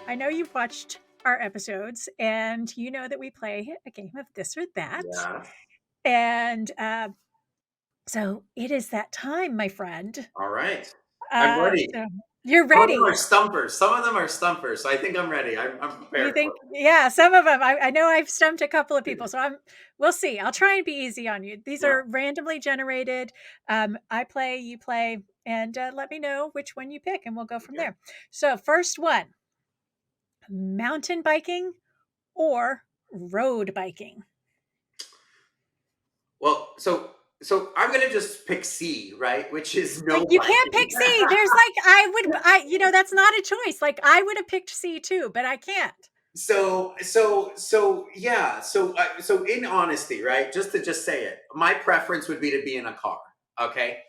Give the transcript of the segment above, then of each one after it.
I know you've watched our episodes and you know that we play a game of this or that. Yeah. And so it is that time, my friend. All right. I'm ready. So you're Some of them are ready. stumpers. Some of them are stumpers. So I think I'm ready. I'm You prepared for think, yeah, some of them. I know I've stumped a couple of people, so we'll see. I'll try and be easy on you. These it. Yeah. are randomly generated. I play, you play, and let me know which one you pick, and we'll go from Okay. there. So, first one, mountain biking or road biking? Well, so I'm gonna just pick C, right? Which is no Like, you can't biking. pick C. There's like, that's not a choice. Like, I would have picked C too, but I can't. So yeah. So in honesty, right? Just say it. My preference would be to be in a car. Okay.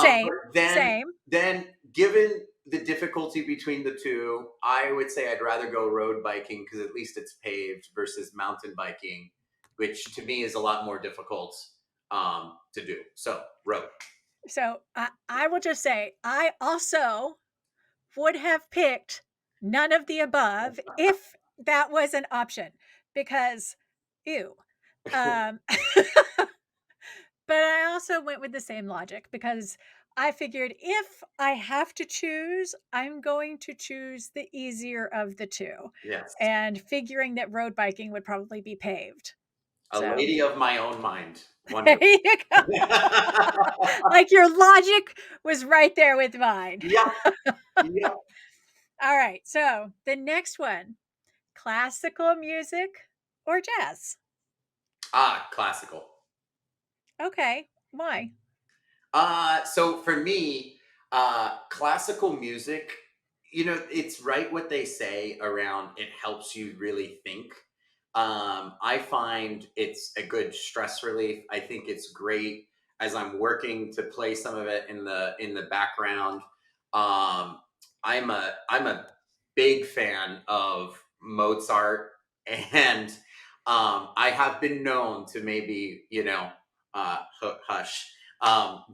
Same, But then same. then given the difficulty between the two, I would say I'd rather go road biking because at least it's paved versus mountain biking, which to me is a lot more difficult to do. So road. So I will just say, I also would have picked none of the above if that was an option because, ew. Um, but I also went with the same logic because I figured if I have to choose, I'm going to choose the easier of the two, Yes. and figuring that road biking would probably be paved. A So lady of my own mind. there Wonderful. you go. Like your logic was right there with mine. Yep. Yep. All right. So the next one, classical music or jazz? Ah, classical. Okay. Why? So for me, classical music, it's right what they say around it helps you really think. I find it's a good stress relief. I think it's great as I'm working to play some of it in the background. Um, I'm a big fan of Mozart, and I have been known to maybe hush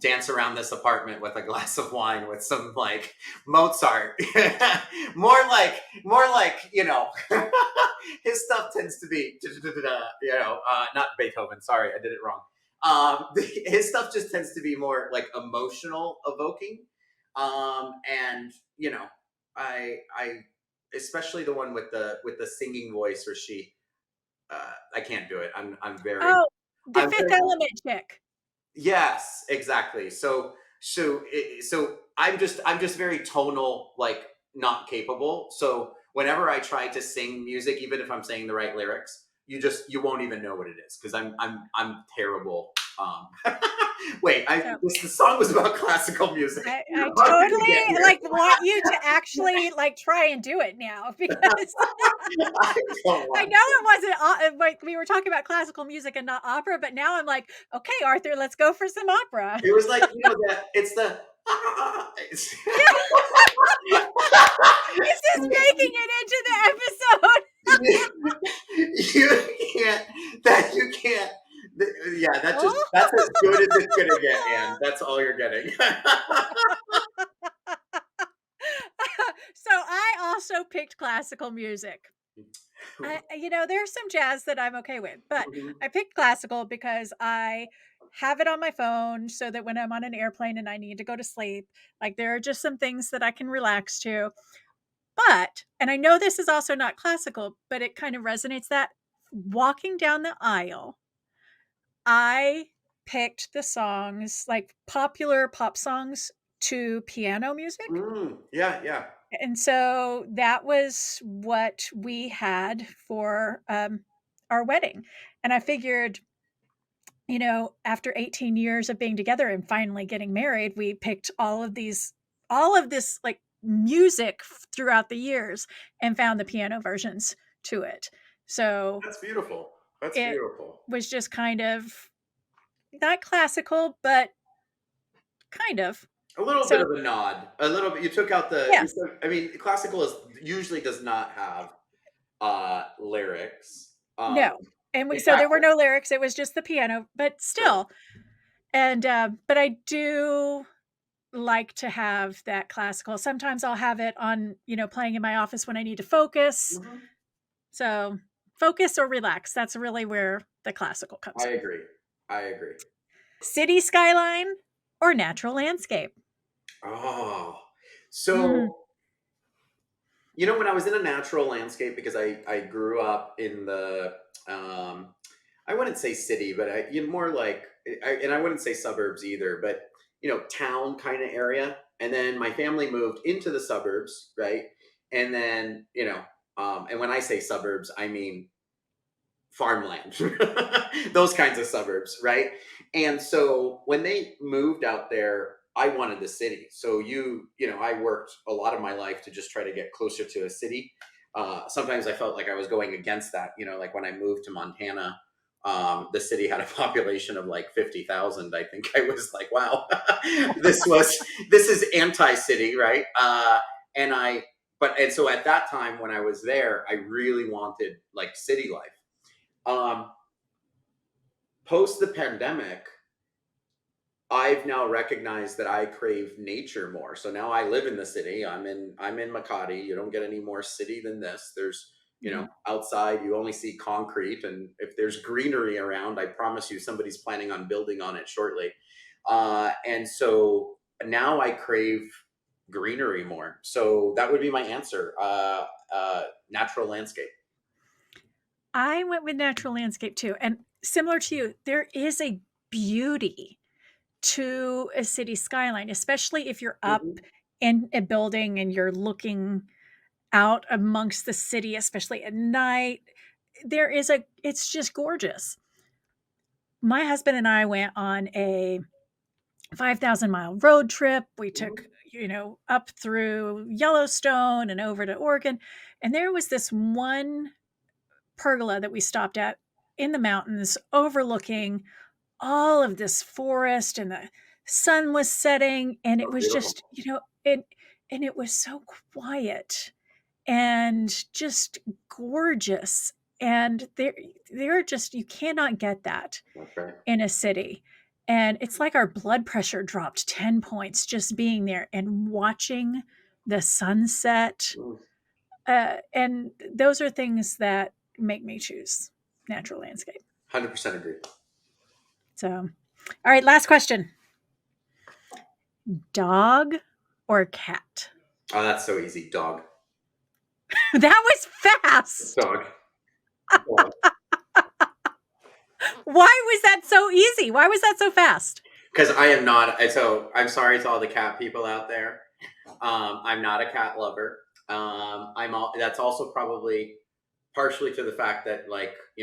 dance around this apartment with a glass of wine with some like Mozart. more like his stuff tends to be not Beethoven. Sorry, I did it wrong. His stuff just tends to be more like emotional evoking, and I especially the one with the singing voice where she I can't do it. Oh, the I'm Fifth very Element chick. Yes, exactly. So I'm just very tonal, like not capable. So whenever I try to sing music, even if I'm saying the right lyrics, you won't even know what it is because I'm terrible. Wait, So the song was about classical music. I How did we get totally here? like want you to actually like try and do it now because I don't I want know it wasn't like we were talking about classical music and not opera, but now I'm like, okay, Arthur, let's go for some opera. It was like that. It's the. This is making it into the episode. You can't. You can't. Yeah, that's as Oh. good as it's gonna get, Anne. That's all you're getting. So I also picked classical music. There's some jazz that I'm okay with, but I picked classical because I have it on my phone so that when I'm on an airplane and I need to go to sleep, like there are just some things that I can relax to. But, and I know this is also not classical, but it kind of resonates that walking down the aisle, I picked the songs, like popular pop songs to piano music. Yeah, yeah. And so that was what we had for our wedding. And I figured, after 18 years of being together and finally getting married, we picked all of this like music throughout the years and found the piano versions to it. So That's beautiful. That's it beautiful. was just kind of not classical, but kind of. A little bit So, of a nod. A little bit. You took out the. yes, I mean, classical usually does not have lyrics. no. And In so fact, there were no lyrics. It was just the piano, but sure. still. And but I do. like to have that classical. Sometimes I'll have it on, playing in my office when I need to focus. Mhm. So, focus or relax, that's really where the classical comes I in. agree. I agree. City skyline or natural landscape? Oh, Mhm, so when I was in a natural landscape, because I grew up in the I wouldn't say city, but more like, and I wouldn't say suburbs either, but town kind of area. And then my family moved into the suburbs, right? And then and when I say suburbs, I mean farmland, those kinds of suburbs, right? And so when they moved out there, I wanted the city. So I worked a lot of my life to just try to get closer to a city. Sometimes I felt like I was going against that. Like when I moved to Montana, the city had a population of like 50,000. I think I was like, wow, this is anti-city, right? And I and so at that time when I was there, I really wanted like city life. um, Post the pandemic, I've now recognized that I crave nature more. So now I live in the city. I'm in Makati. You don't get any more city than this. There's mhm. outside you only see concrete, and if there's greenery around, I promise you somebody's planning on building on it shortly. And so now I crave greenery more. So that would be my answer. Natural landscape. I went with natural landscape too, and similar to you, there is a beauty to a city skyline, especially if you're up Mhm. in a building and you're looking out amongst the city, especially at night. It's just gorgeous. My husband and I went on a 5,000-mile road trip. We took, Mhm. up through Yellowstone and over to Oregon. And there was this one pergola that we stopped at in the mountains overlooking all of this forest, and the sun was setting, and it Oh, was beautiful. just, and it was so quiet and just gorgeous. And they're just, you cannot get that That's right. in a city. And it's like our blood pressure dropped 10 points just being there and watching the sunset. Mm, And those are things that make me choose natural landscape. 100% agree. So, all right, last question. Dog or cat? Oh, that's so easy. Dog. That was fast. Dog. Dog. Why was that so easy? Why was that so fast? Because I am not. So I'm sorry to all the cat people out there. I'm not a cat lover. That's also probably partially to the fact that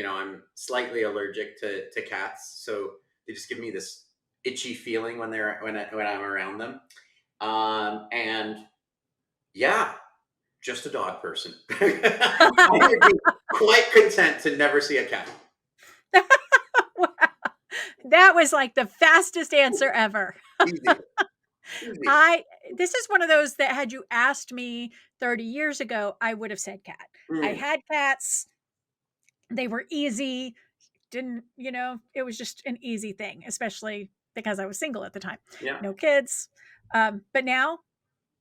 I'm slightly allergic to cats. So they just give me this itchy feeling when I'm around them. And yeah, just a dog person. I would be quite content to never see a cat. That was like the fastest answer ever. Easy, easy. I This is one of those that had you asked me 30 years ago, I would have said cat. I Mm, had cats. They were easy. Didn't, it was just an easy thing, especially because I was single at the time. yeah, No kids. But now,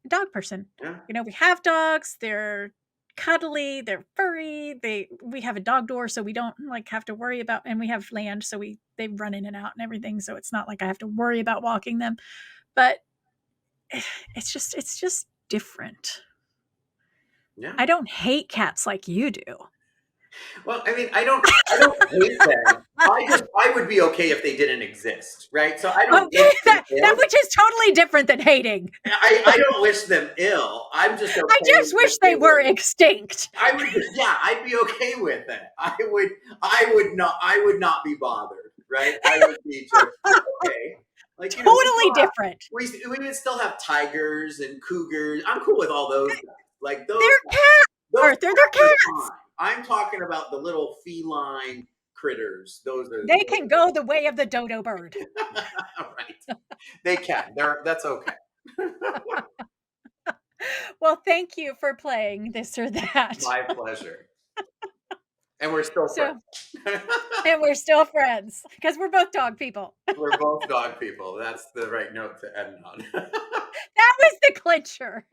dog person. yeah. We have dogs. They're cuddly, they're furry. We have a dog door, so we don't like have to worry about, and we have land, so they run in and out and everything, so it's not like I have to worry about walking them. But it's just different. Yeah. I don't hate cats like you do. Well, I mean, I don't hate them. I would be okay if they didn't exist, right? So I don't wish Okay, them that ill. which is totally different than hating. I don't wish them ill. I'm just I okay just if wish they they were were. extinct. I would, yeah, I'd be okay with it. I would not be bothered, right? I would be just okay. Like we Totally still have, different. we would still have tigers and cougars. I'm cool with all those guys. Like those They're cats, those Arthur. They're guys are cats. fine. I'm talking about the little feline critters. Those are They can go the way of the dodo bird. right. They can. That's okay. Well, thank you for playing this or that. My pleasure. And we're still So friends. and we're still friends because we're both dog people. We're both dog people. That's the right note to end on. That was the clincher.